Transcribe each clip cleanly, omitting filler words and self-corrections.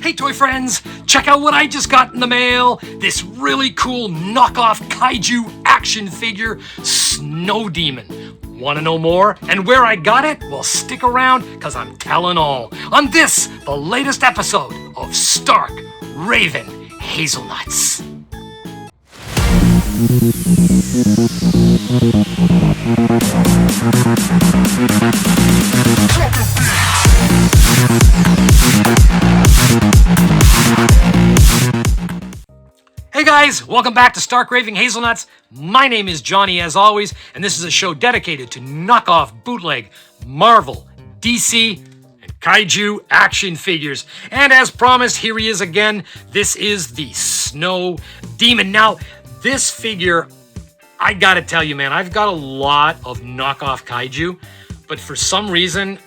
Hey toy friends, check out what I just got in the mail. This really cool knockoff Kaiju action figure, Snow Demon. Want to know more and where I got it? Well, stick around because I'm telling all on this, the latest episode of Stark Raven Hazelnuts. Hey guys, welcome back to Stark Raving Hazelnuts. My name is Johnny as always, and this is a show dedicated to knockoff, bootleg, Marvel, DC, and Kaiju action figures. And as promised, here he is again. This is the Snow Demon. Now, this figure, I gotta tell you, man, I've got a lot of knockoff Kaiju, but for some reason,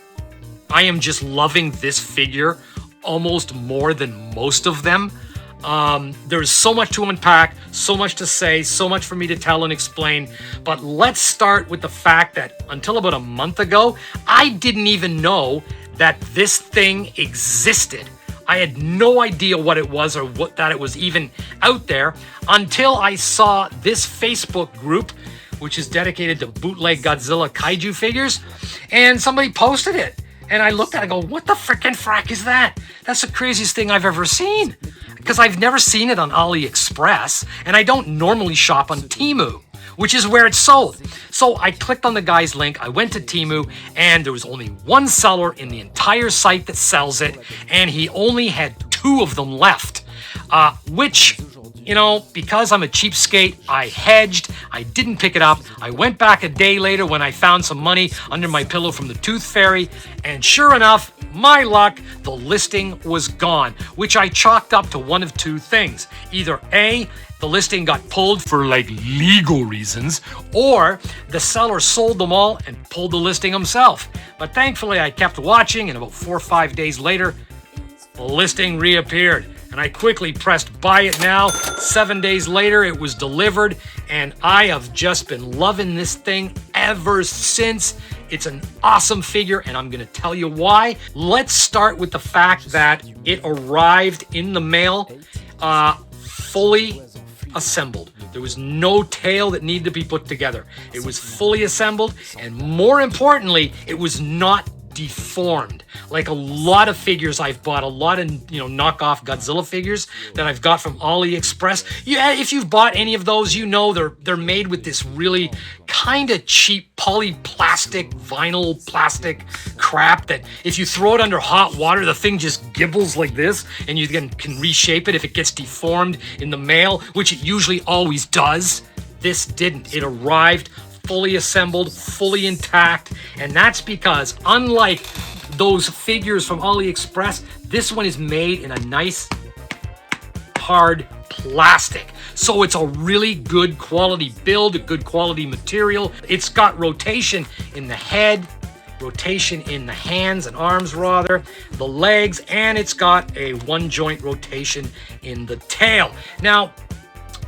I am just loving this figure almost more than most of them. There's so much to unpack, so much to say, so much for me to tell and explain. But let's start with the fact that until about a month ago, I didn't even know that this thing existed. I had no idea what it was or that it was even out there until I saw this Facebook group, which is dedicated to bootleg Godzilla Kaiju figures, and somebody posted it. And I looked at it and go, what the frickin' frack is that? That's the craziest thing I've ever seen. Because I've never seen it on AliExpress, and I don't normally shop on Temu, which is where it's sold. So I clicked on the guy's link, I went to Temu, and there was only one seller in the entire site that sells it, and he only had 2 of them left, which, you know, because I'm a cheapskate, I hedged, I didn't pick it up. I went back a day later when I found some money under my pillow from the Tooth Fairy, and sure enough, my luck, the listing was gone, which I chalked up to one of 2 things. Either A, the listing got pulled for like legal reasons, or the seller sold them all and pulled the listing himself. But thankfully I kept watching, and about 4 or 5 days later, the listing reappeared. And I quickly pressed buy it now. 7 days later, it was delivered, and I have just been loving this thing ever since. It's an awesome figure, and I'm gonna tell you why. Let's start with the fact that it arrived in the mail fully assembled. There was no tail that needed to be put together. It was fully assembled, and more importantly, it was not deformed. Like a lot of figures I've bought, a lot of, knockoff Godzilla figures that I've got from AliExpress. Yeah, if you've bought any of those, you know they're made with this really kind of cheap polyplastic, vinyl plastic crap that if you throw it under hot water, the thing just gibbles like this, and you can reshape it if it gets deformed in the mail, which it usually always does. This didn't. It arrived fully assembled, fully intact, and that's because unlike those figures from AliExpress, this one is made in a nice hard plastic. So it's a really good quality build, a good quality material. It's got rotation in the head, rotation in the hands and arms rather, the legs, and it's got a 1-joint rotation in the tail. Now,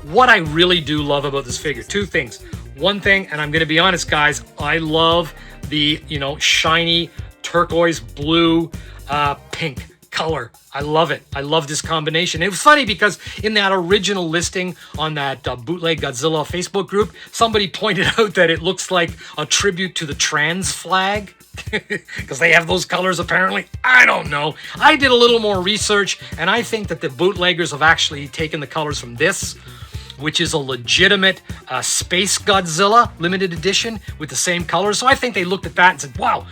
what I really do love about this figure, 2 things. One thing, and I'm going to be honest, guys, I love the, shiny turquoise blue pink color. I love it. I love this combination. It was funny because in that original listing on that bootleg Godzilla Facebook group, somebody pointed out that it looks like a tribute to the trans flag because they have those colors apparently. I don't know. I did a little more research, and I think that the bootleggers have actually taken the colors from this, which is a legitimate Space Godzilla limited edition with the same colors. So I think they looked at that and said, wow,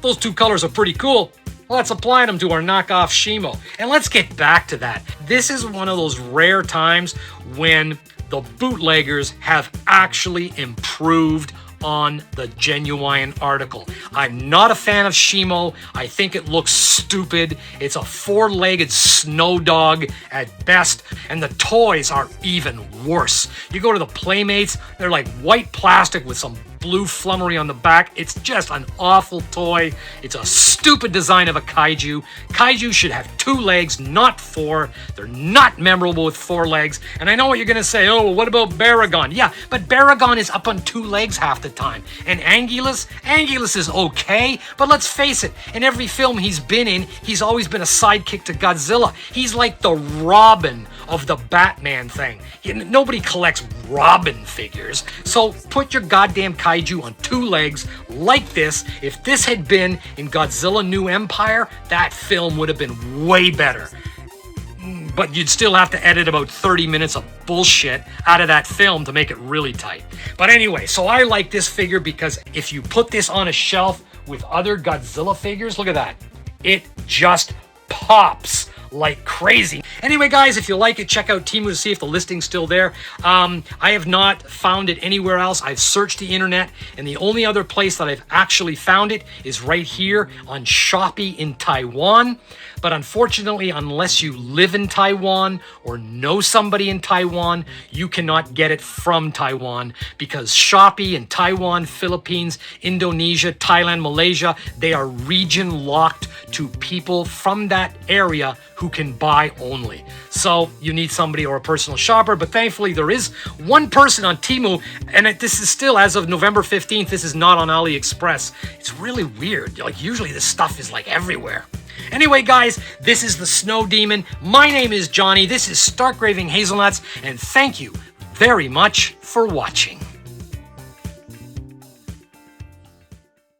those 2 colors are pretty cool. Let's apply them to our knockoff Shimo. And let's get back to that. This is one of those rare times when the bootleggers have actually improved on the genuine article. I'm not a fan of Shimo. I think it looks stupid. It's a 4-legged snow dog at best, and the toys are even worse. You go to the Playmates, they're like white plastic with some blue flummery on the back. It's just an awful toy. It's a stupid design of a kaiju. Kaiju should have 2 legs, not 4. They're not memorable with 4 legs. And I know what you're going to say. Oh, well, what about Baragon? Yeah, but Baragon is up on 2 legs half the time. And Angulus is okay, but let's face it, in every film he's been in, he's always been a sidekick to Godzilla. He's like the Robin of the Batman thing. Nobody collects Robin figures. So put your goddamn kaiju on 2 legs like this. If this had been in Godzilla New Empire, that film would have been way better. But you'd still have to edit about 30 minutes of bullshit out of that film to make it really tight. But anyway, so I like this figure because if you put this on a shelf with other Godzilla figures, look at that. It just pops like crazy. Anyway, guys, if you like it, check out Temu to see if the listing's still there. I have not found it anywhere else. I've searched the internet, and the only other place that I've actually found it is right here on Shopee in Taiwan. But unfortunately, unless you live in Taiwan or know somebody in Taiwan, you cannot get it from Taiwan because Shopee in Taiwan, Philippines, Indonesia, Thailand, Malaysia, they are region locked to people from that area who can buy only. So you need somebody or a personal shopper, but thankfully there is one person on Temu, and this is still, as of November 15th, this is not on AliExpress. It's really weird. Like, usually this stuff is like everywhere. Anyway, guys, this is the Snow Demon. My name is Johnny. This is Stark Raving Hazelnuts, and thank you very much for watching.